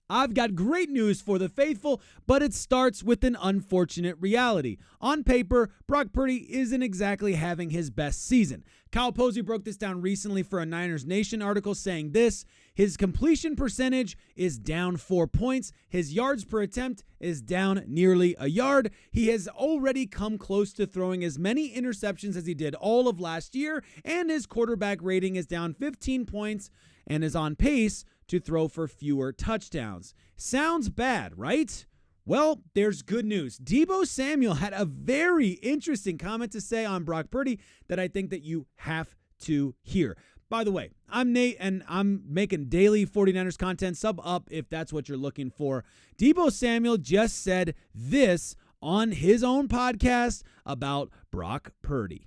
I've got great news for the faithful, but it starts with an unfortunate reality. On paper, Brock Purdy isn't exactly having his best season. Kyle Posey broke this down recently for a Niners Nation article saying this: his completion percentage is down 4 points. His yards per attempt is down nearly a yard. He has already come close to throwing as many interceptions as he did all of last year, and his quarterback rating is down 15 points and is on pace to throw for fewer touchdowns. Sounds bad, right? Well, there's good news. Deebo Samuel had a very interesting comment to say on Brock Purdy that I think that you have to hear. By the way, I'm Nate, and I'm making daily 49ers content. Sub up if that's what you're looking for. Deebo Samuel just said this on his own podcast about Brock Purdy.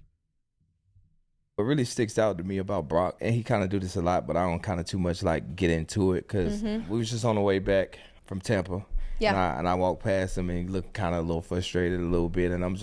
What really sticks out to me about Brock, and he kind of do this a lot, but I don't kind of too much like get into it because we was just on the way back from Tampa. Yeah. And I walked past him and he looked kind of a little frustrated a little bit. And I'm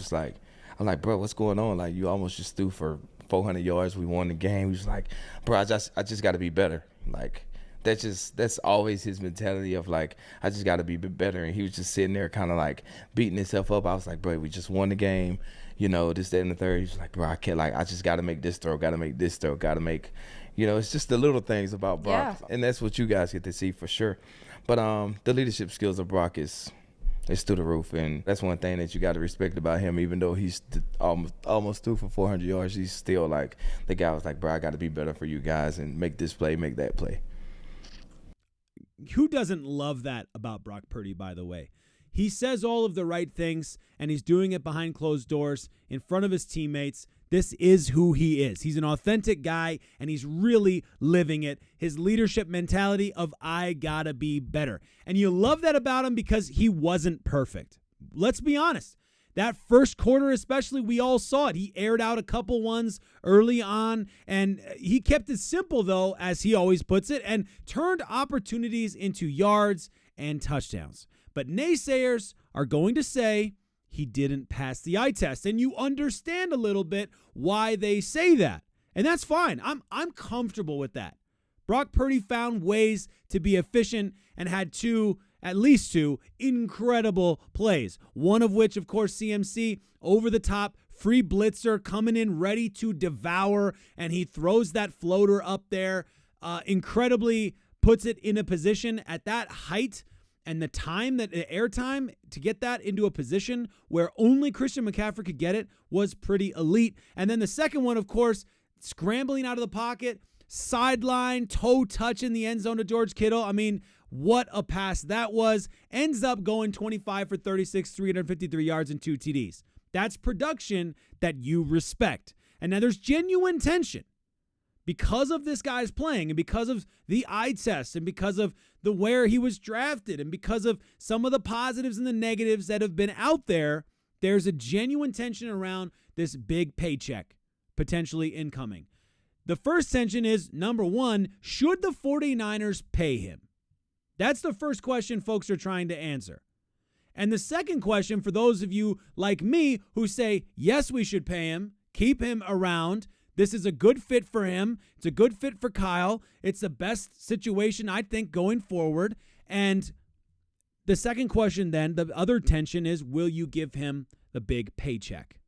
like, bro, what's going on? Like, you almost just threw for 400 yards. We won the game. He was like, bro, I just got to be better. Like, that's always his mentality of like, I just got to be better. And he was just sitting there kind of like beating himself up. I was like, bro, we just won the game. You know, this, that, and the third. He was like, bro, I can't, like, I just got to make this throw, got to make this throw, got to make, you know, it's just the little things about Brock. Yeah. And that's what you guys get to see for sure. But the leadership skills of Brock is through the roof. And that's one thing that you got to respect about him. Even though he's almost threw for 400 yards, he's still like, the guy was like, bro, I got to be better for you guys and make this play, make that play. Who doesn't love that about Brock Purdy, by the way? He says all of the right things, and he's doing it behind closed doors in front of his teammates. This is who he is. He's an authentic guy, and he's really living it. His leadership mentality of, I gotta be better. And you love that about him because he wasn't perfect. Let's be honest. That first quarter especially, we all saw it. He aired out a couple ones early on, and he kept it simple, though, as he always puts it, and turned opportunities into yards and touchdowns. But naysayers are going to say he didn't pass the eye test, and you understand a little bit why they say that. And that's fine. I'm comfortable with that. Brock Purdy found ways to be efficient and had at least two incredible plays. One of which, of course, CMC over the top, free blitzer coming in ready to devour, and he throws that floater up there, incredibly puts it in a position at that height. And the time, that the air time to get that into a position where only Christian McCaffrey could get it was pretty elite. And then the second one, of course, scrambling out of the pocket, sideline, toe touch in the end zone to George Kittle. I mean, what a pass that was. Ends up going 25 for 36, 353 yards and 2 TDs. That's production that you respect. And now there's genuine tension. Because of this guy's playing and because of the eye test and because of the where he was drafted and because of some of the positives and the negatives that have been out there, there's a genuine tension around this big paycheck potentially incoming. The first tension is, number one, should the 49ers pay him? That's the first question folks are trying to answer. And the second question, for those of you like me who say, yes, we should pay him, keep him around, this is a good fit for him. It's a good fit for Kyle. It's the best situation, I think, going forward. And the second question then, the other tension is, will you give him the big paycheck?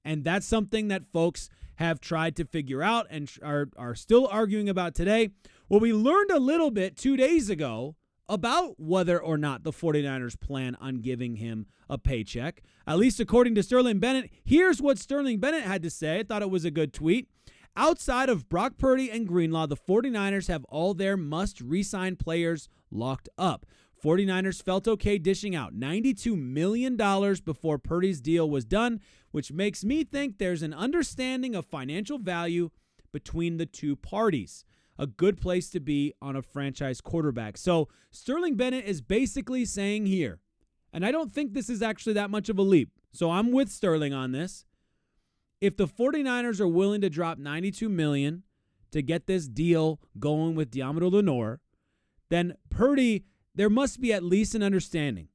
And that's something that folks have tried to figure out and are still arguing about today. Well, we learned a little bit 2 days ago about whether or not the 49ers plan on giving him a paycheck. At least according to Sterling Bennett. Here's what Sterling Bennett had to say. I thought it was a good tweet. Outside of Brock Purdy and Greenlaw, the 49ers have all their must re-sign players locked up. 49ers felt okay dishing out $92 million before Purdy's deal was done, which makes me think there's an understanding of financial value between the two parties. A good place to be on a franchise quarterback. So Sterling Bennett is basically saying here, and I don't think this is actually that much of a leap, so I'm with Sterling on this. If the 49ers are willing to drop $92 million to get this deal going with Deommodore Lenoir, then Purdy, there must be at least an understanding,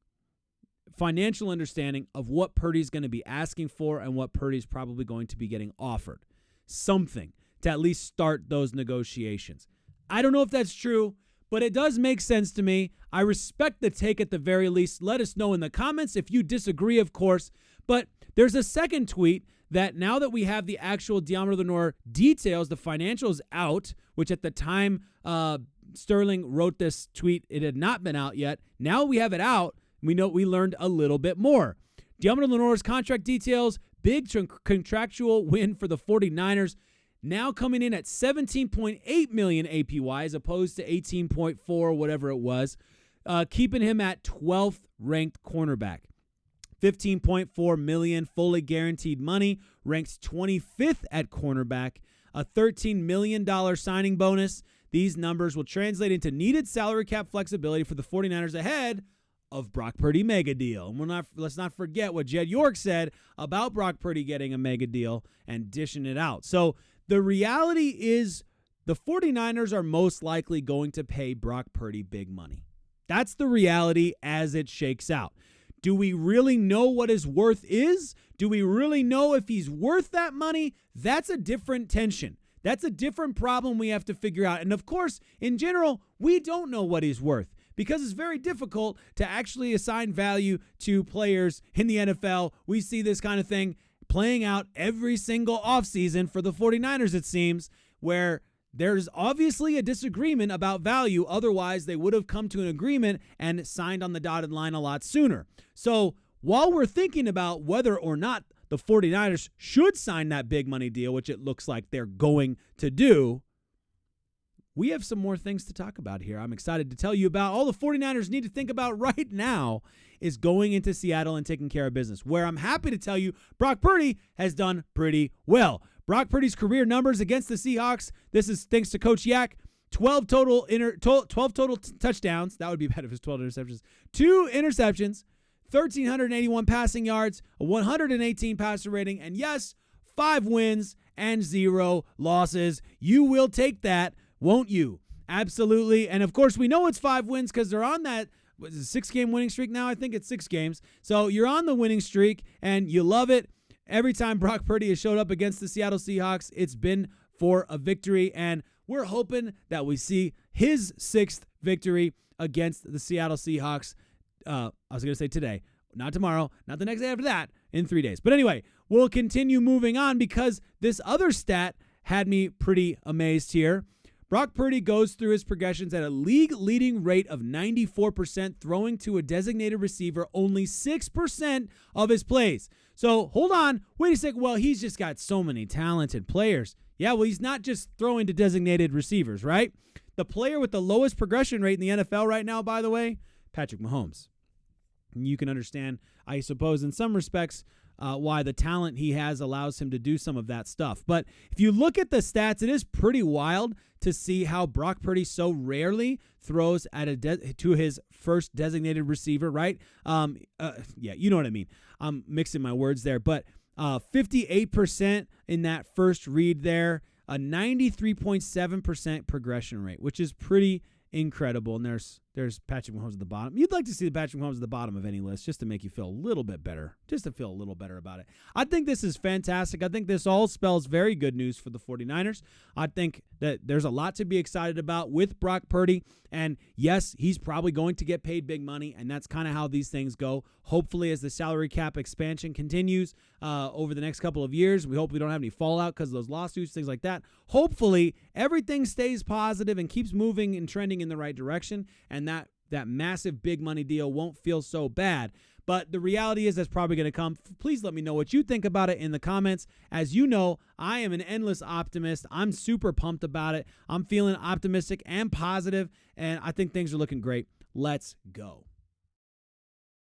financial understanding of what Purdy's going to be asking for and what Purdy's probably going to be getting offered. Something to at least start those negotiations. I don't know if that's true, but it does make sense to me. I respect the take at the very least. Let us know in the comments if you disagree, of course. But there's a second tweet that now that we have the actual Deommodore Lenoir details, the financials out, which at the time Sterling wrote this tweet, it had not been out yet. Now we have it out. We learned a little bit more. Deommodore Lenoir's contract details, big contractual win for the 49ers, now coming in at $17.8 million APY as opposed to 18.4, whatever it was, keeping him at 12th ranked cornerback. $15.4 million fully guaranteed money, ranks 25th at cornerback, a $13 million signing bonus. These numbers will translate into needed salary cap flexibility for the 49ers ahead of Brock Purdy mega deal. And let's not forget what Jed York said about Brock Purdy getting a mega deal and dishing it out. So the reality is the 49ers are most likely going to pay Brock Purdy big money. That's the reality as it shakes out. Do we really know what his worth is? Do we really know if he's worth that money? That's a different tension. That's a different problem we have to figure out. And of course, in general, we don't know what he's worth because it's very difficult to actually assign value to players in the NFL. We see this kind of thing playing out every single offseason for the 49ers, it seems, where there's obviously a disagreement about value. Otherwise, they would have come to an agreement and signed on the dotted line a lot sooner. So while we're thinking about whether or not the 49ers should sign that big money deal, which it looks like they're going to do, we have some more things to talk about here. I'm excited to tell you about. All the 49ers need to think about right now is going into Seattle and taking care of business, where I'm happy to tell you Brock Purdy has done pretty well. Brock Purdy's career numbers against the Seahawks, this is thanks to Coach Yak, 12 total touchdowns. That would be better if it was 12 interceptions. 2 interceptions, 1,381 passing yards, a 118 passer rating, and yes, 5 wins and 0 losses. You will take that, won't you? Absolutely. And of course, we know it's 5 wins because they're on that 6-game winning streak now. I think it's 6 games. So you're on the winning streak and you love it. Every time Brock Purdy has showed up against the Seattle Seahawks, it's been for a victory. And we're hoping that we see his 6th victory against the Seattle Seahawks. I was going to say today, not tomorrow, not the next day after that, in 3 days. But anyway, we'll continue moving on because this other stat had me pretty amazed here. Brock Purdy goes through his progressions at a league-leading rate of 94%, throwing to a designated receiver only 6% of his plays. So hold on, wait a second. Well, he's just got so many talented players. Yeah, well, he's not just throwing to designated receivers, right? The player with the lowest progression rate in the NFL right now, by the way, Patrick Mahomes. You can understand, I suppose, in some respects, why the talent he has allows him to do some of that stuff. But if you look at the stats, it is pretty wild to see how Brock Purdy so rarely throws at to his first designated receiver, right? Yeah, you know what I mean. I'm mixing my words there. But 58% in that first read there, a 93.7% progression rate, which is pretty incredible. And there's Patrick Mahomes at the bottom. You'd like to see the Patrick Mahomes at the bottom of any list just to make you feel a little bit better, just to feel a little better about it. I think this is fantastic. I think this all spells very good news for the 49ers. I think that there's a lot to be excited about with Brock Purdy. And yes, he's probably going to get paid big money, and that's kind of how these things go. Hopefully, as the salary cap expansion continues over the next couple of years, we hope we don't have any fallout because of those lawsuits, things like that. Hopefully, everything stays positive and keeps moving and trending in the right direction, and that massive big money deal won't feel so bad. But the reality is that's probably going to come. Please let me know what you think about it in the comments. As you know, I am an endless optimist. I'm super pumped about it. I'm feeling optimistic and positive, and I think things are looking great. Let's go.